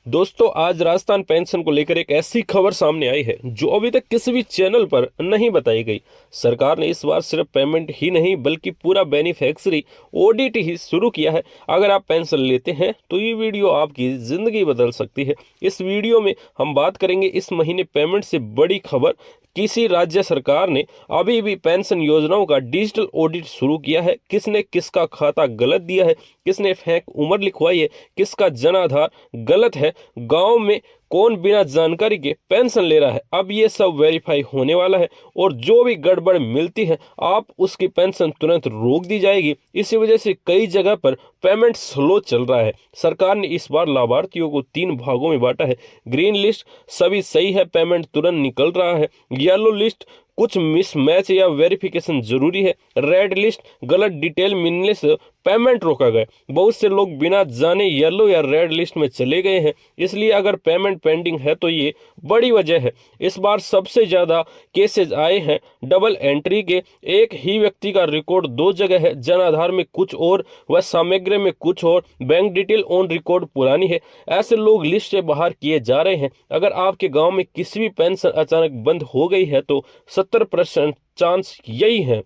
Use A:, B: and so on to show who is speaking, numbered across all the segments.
A: दोस्तों आज राजस्थान पेंशन को लेकर एक ऐसी खबर सामने आई है जो अभी तक किसी भी चैनल पर नहीं बताई गई। सरकार ने इस बार सिर्फ पेमेंट ही नहीं बल्कि पूरा बेनिफिशियरी ऑडिट ही शुरू किया है। अगर आप पेंशन लेते हैं तो ये वीडियो आपकी जिंदगी बदल सकती है। इस वीडियो में हम बात करेंगे इस महीने पेमेंट से बड़ी खबर। किसी राज्य सरकार ने अभी भी पेंशन योजनाओं का डिजिटल ऑडिट शुरू किया है। किसने किसका खाता गलत दिया है, किसने फेक उम्र लिखवाई है, किसका जन आधार गलत है, गांव में कौन बिना जानकारी के पेंशन ले रहा है, अब ये सब वेरीफाई होने वाला है। और जो भी गड़बड़ मिलती है आप उसकी पेंशन तुरंत रोक दी जाएगी। इसी वजह से कई जगह पर पेमेंट स्लो चल रहा है। सरकार ने इस बार लाभार्थियों को 3 भागों में बांटा है। ग्रीन लिस्ट सभी सही है, पेमेंट तुरंत निकल रहा है। येलो लिस्ट कुछ मिसमैच या वेरिफिकेशन जरूरी है। रेड लिस्ट गलत डिटेल मिलने से पेमेंट रोका गया। बहुत से लोग बिना जाने येलो या रेड लिस्ट में चले गए हैं, इसलिए अगर पेमेंट पेंडिंग है तो ये बड़ी वजह है। इस बार सबसे ज्यादा केसेस आए हैं डबल एंट्री के। एक ही व्यक्ति का रिकॉर्ड 2 जगह है, जन आधार में कुछ और व सामग्री में कुछ और, बैंक डिटेल ऑन रिकॉर्ड पुरानी है। ऐसे लोग लिस्ट से बाहर किए जा रहे हैं। अगर आपके गांव में किसी भी पेंशन अचानक बंद हो गई है तो 70% चांस यही है।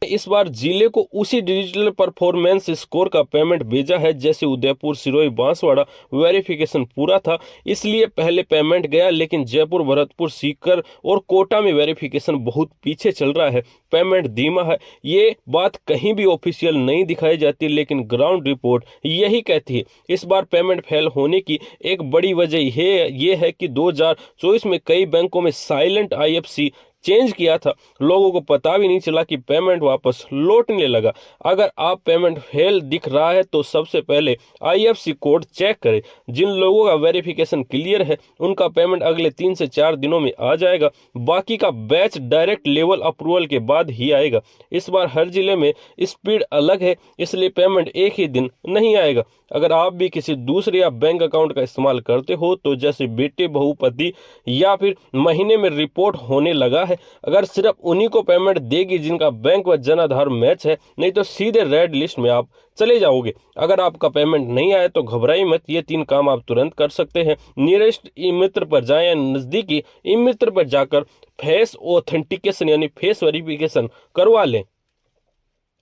A: इस बार जिले को उसी डिजिटल परफॉर्मेंस स्कोर का पेमेंट भेजा है जैसे उदयपुर, सिरोही, बांसवाड़ा वेरिफिकेशन पूरा था इसलिए पहले पेमेंट गया, लेकिन जयपुर, भरतपुर, सीकर और कोटा में वेरिफिकेशन बहुत पीछे चल रहा है, पेमेंट धीमा है। ये बात कहीं भी ऑफिशियल नहीं दिखाई जाती लेकिन ग्राउंड रिपोर्ट यही कहती है। इस बार पेमेंट फेल होने की एक बड़ी वजह ये है कि 2024 में कई बैंकों में साइलेंट आईएफएससी चेंज किया था, लोगों को पता भी नहीं चला कि पेमेंट वापस लौटने लगा। अगर आप पेमेंट फेल दिख रहा है तो सबसे पहले आईएफएससी कोड चेक करें। जिन लोगों का वेरिफिकेशन क्लियर है उनका पेमेंट अगले 3 से 4 दिनों में आ जाएगा, बाकी का बैच डायरेक्ट लेवल अप्रूवल के बाद ही आएगा। इस बार हर जिले में स्पीड अलग है इसलिए पेमेंट एक ही दिन नहीं आएगा। अगर आप भी किसी दूसरे या बैंक अकाउंट का इस्तेमाल करते हो तो जैसे बेटे, बहू, पति या फिर महीने में रिपोर्ट होने लगा है, अगर सिर्फ उन्हीं को पेमेंट देगी जिनका बैंक व जन आधार मैच है, नहीं तो सीधे रेड लिस्ट में आप चले जाओगे। अगर आपका पेमेंट नहीं आए तो घबराई मत, ये 3 काम आप तुरंत कर सकते हैं। नियरेस्ट ई मित्र पर जाएं या नजदीकी ई मित्र पर जाकर फेस ऑथेंटिकेशन यानी फेस वेरिफिकेशन करवा लें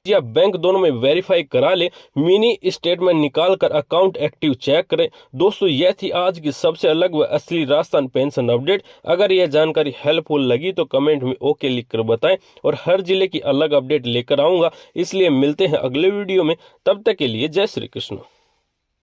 A: या बैंक दोनों में वेरीफाई करा ले। मिनी स्टेटमेंट निकाल कर अकाउंट एक्टिव चेक करें। दोस्तों यह थी आज की सबसे अलग व असली राजस्थान पेंशन अपडेट। अगर यह जानकारी हेल्पफुल लगी तो कमेंट में ओके लिख कर बताएं और हर जिले की अलग अपडेट लेकर आऊंगा, इसलिए मिलते हैं अगले वीडियो में। तब तक के लिए जय श्री कृष्ण।